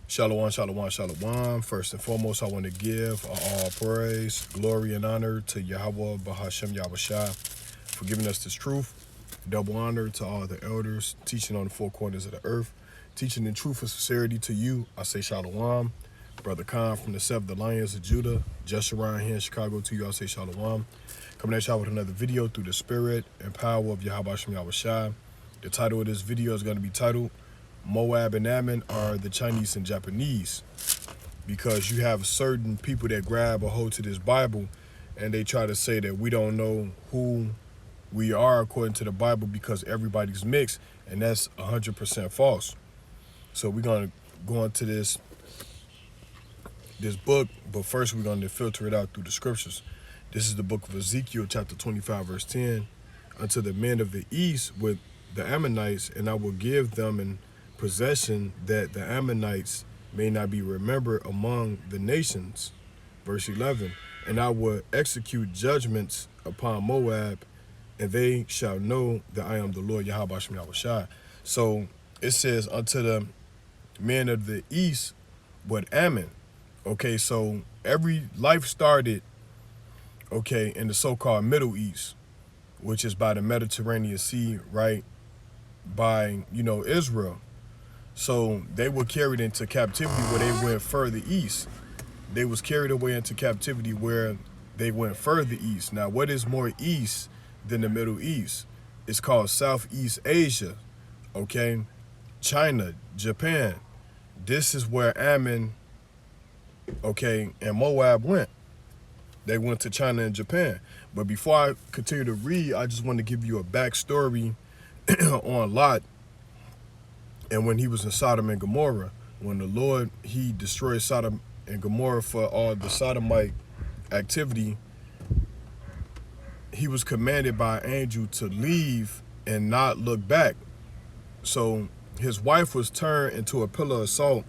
Shalom, shalom, shalom. First and foremost, I want to give all praise, glory, and honor to Yahweh, Bahashem, Yahushua, for giving us this truth. Double honor to all the elders, teaching on the four corners of the earth, teaching in truth and sincerity to you. I say shalom. Brother Khan from the Seven of the Lions of Judah, just around here in Chicago to you, I say shalom. Coming at y'all with another video through the spirit and power of Yahweh Hashem Yahushua. The title of this video is going to be titled, Moab and Ammon are the Chinese and Japanese, because you have certain people that grab a hold to this Bible and they try to say that we don't know who we are according to the Bible because everybody's mixed, and that's 100% false. So we're going to go into this book, but first we're going to filter it out through the scriptures. This is the book of Ezekiel, chapter 25, verse 10. Unto the men of the east with the Ammonites, and I will give them in possession, that the Ammonites may not be remembered among the nations. Verse 11, and I will execute judgments upon Moab, and they shall know that I am the Lord Yahweh Hashem Yahushua. So it says, unto the men of the east with Ammon. Okay, so every life started, okay, in the so-called Middle East, which is by the Mediterranean Sea, right, by, Israel. So they were carried into captivity where they went further east. They was carried away into captivity where they went further east. Now, what is more east than the Middle East? It's called Southeast Asia, okay? China, Japan. This is where Ammon, okay, and Moab went. They went to China and Japan. But before I continue to read, I just want to give you a backstory on Lot. And when he was in Sodom and Gomorrah, when the Lord, he destroyed Sodom and Gomorrah for all the sodomite activity, he was commanded by an angel to leave and not look back. So his wife was turned into a pillar of salt,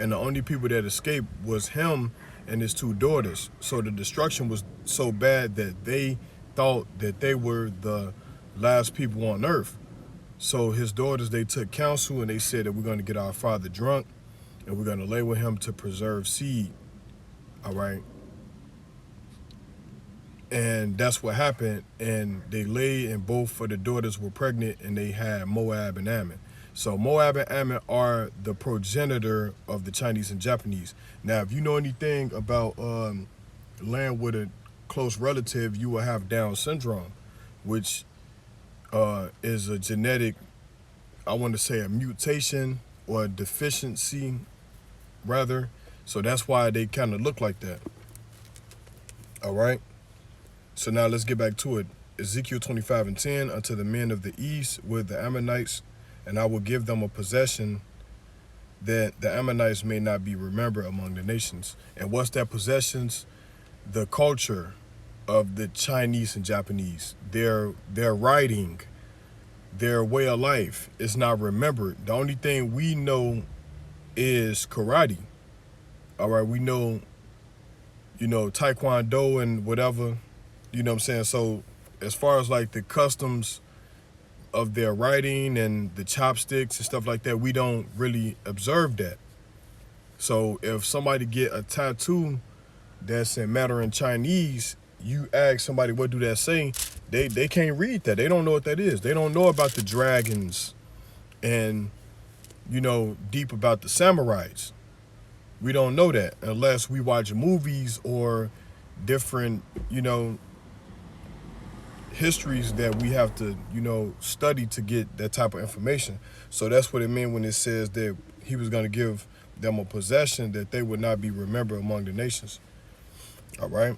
and the only people that escaped was him and his two daughters. So the destruction was so bad that they thought that they were the last people on earth. So his daughters, they took counsel and they said that we're going to get our father drunk and we're going to lay with him to preserve seed. All right. And that's what happened. And they lay, and both of the daughters were pregnant, and they had Moab and Ammon. So Moab and Ammon are the progenitor of the Chinese and Japanese. Now, if you know anything about land with a close relative, you will have Down syndrome, which is a genetic, I want to say a mutation or a deficiency, rather. So that's why they kind of look like that. All right. So now let's get back to it. Ezekiel 25 and 10, unto the men of the east with the Ammonites, and I will give them a possession, that the Ammonites may not be remembered among the nations. And what's that possessions? The culture of the Chinese and Japanese. Their writing, their way of life is not remembered. The only thing we know is karate. All right, we know, taekwondo and whatever, you know what I'm saying? So as far as like the customs of their writing and the chopsticks and stuff like that, we don't really observe that. So if somebody get a tattoo that's in Mandarin Chinese, you ask somebody what do that say, they can't read that. They don't know what that is. They don't know about the dragons and, deep about the samurais. We don't know that unless we watch movies or different, histories that we have to, study to get that type of information. So that's what it meant when it says that he was going to give them a possession, that they would not be remembered among the nations. All right.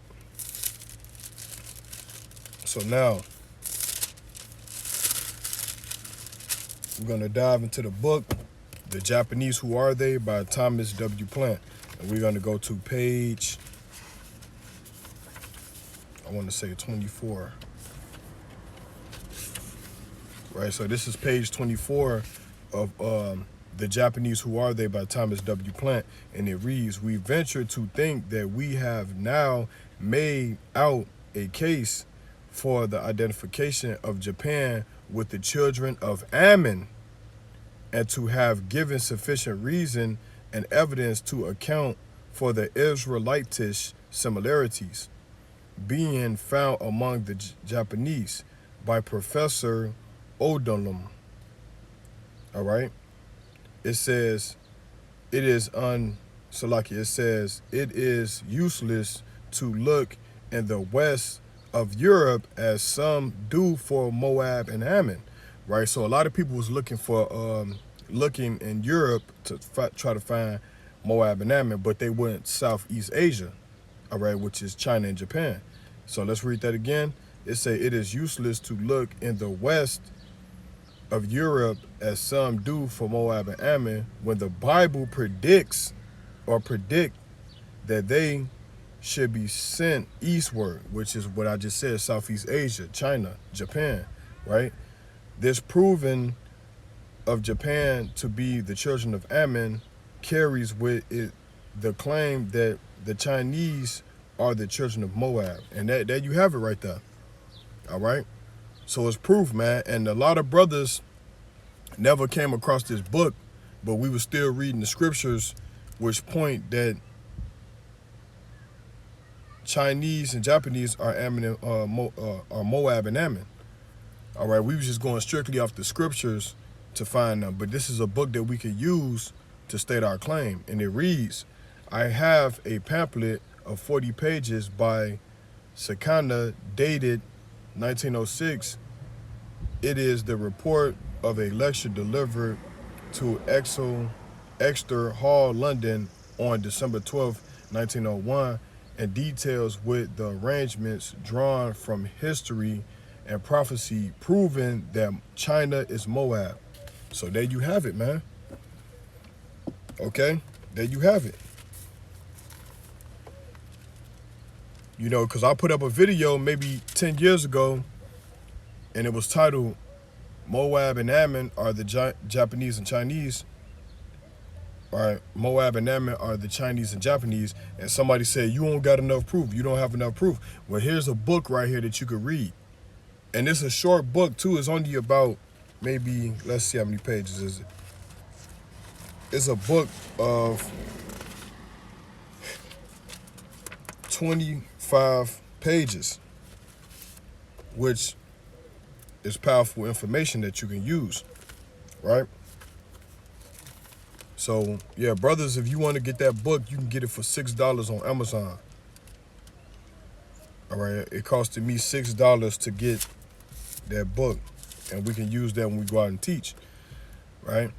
So now we're going to dive into the book, The Japanese, Who Are They? By Thomas W. Plant. And we're going to go to page, I want to say 24. Right, so this is page 24 of The Japanese, Who Are They? By Thomas W. Plant. And it reads, we venture to think that we have now made out a case for the identification of Japan with the children of Ammon, and to have given sufficient reason and evidence to account for the Israelitish similarities being found among the Japanese by Professor Odolum. All right. It says it says it is useless to look in the west of Europe as some do for Moab and Ammon, right? So a lot of people was looking in Europe to try to find Moab and Ammon, but they went Southeast Asia, all right, which is China and Japan. So let's read that again. It say it is useless to look in the west of Europe as some do for Moab and Ammon when the Bible predict that they should be sent eastward, which is what I just said, Southeast Asia, China, Japan, right? This proving of Japan to be the children of Ammon carries with it the claim that the Chinese are the children of Moab. And there you have it right there. All right? So it's proof, man. And a lot of brothers never came across this book, but we were still reading the scriptures which point that Chinese and Japanese are Moab and Ammon. All right, we was just going strictly off the scriptures to find them, but this is a book that we could use to state our claim. And it reads, I have a pamphlet of 40 pages by Sakana dated 1906. It is the report of a lecture delivered to Exeter Hall, London on December 12, 1901, and details with the arrangements drawn from history and prophecy proving that China is Moab. So there you have it, man. Okay, there you have it. You know, because I put up a video maybe 10 years ago, and it was titled, Moab and Ammon are the Japanese and Chinese. All right, Moab and Ammon are the Chinese and Japanese. And somebody said, you don't got enough proof. You don't have enough proof. Well, here's a book right here that you could read. And it's a short book, too. It's only about maybe, let's see how many pages is it. It's a book of 25 pages, which is powerful information that you can use, right? So, yeah, brothers, if you want to get that book, you can get it for $6 on Amazon. All right, it costed me $6 to get that book, and we can use that when we go out and teach, right?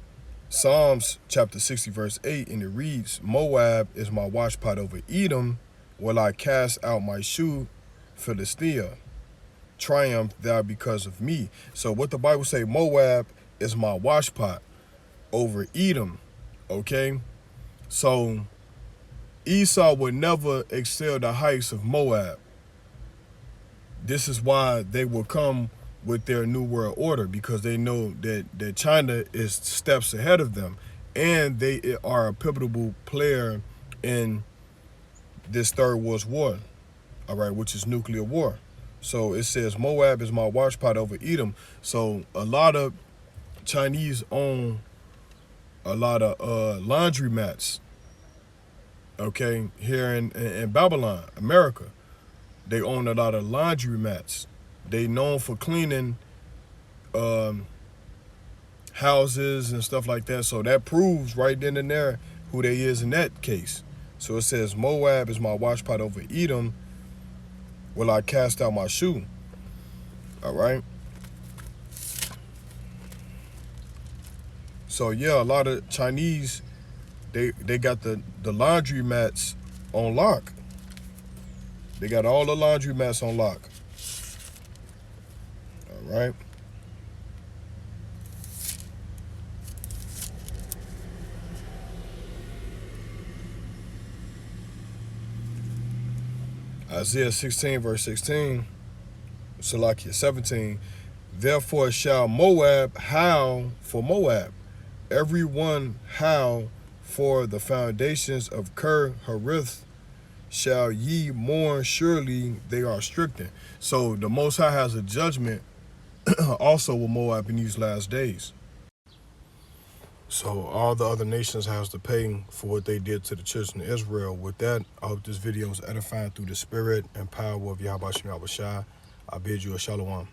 Psalms chapter 60, verse 8, and it reads, Moab is my washpot over Edom, will I cast out my shoe, Philistia. Triumph thou because of me. So what the Bible say, Moab is my washpot over Edom, okay? So Esau would never excel the heights of Moab. This is why they will come with their new world order, because they know that China is steps ahead of them, and they are a pivotal player in this third world war, all right, which is nuclear war. So it says Moab is my washpot over Edom. So a lot of Chinese own a lot of laundromats, okay, here in Babylon, America. They own a lot of laundromats. They known for cleaning houses and stuff like that. So that proves right then and there who they is in that case. So it says, Moab is my washpot over Edom, will I cast out my shoe. All right. So yeah, a lot of Chinese, they got the laundromats on lock. They got all the laundromats on lock. All right. Isaiah 16, verse 16, Salakia 17, therefore shall Moab howl for Moab, everyone howl for the foundations of Ker Harith, shall ye mourn, surely they are stricken. So the Most High has a judgment also with Moab in these last days. So all the other nations has to pay for what they did to the children of Israel. With that, I hope this video was edifying through the spirit and power of Yahweh Shem Yahushua. I bid you a shalom.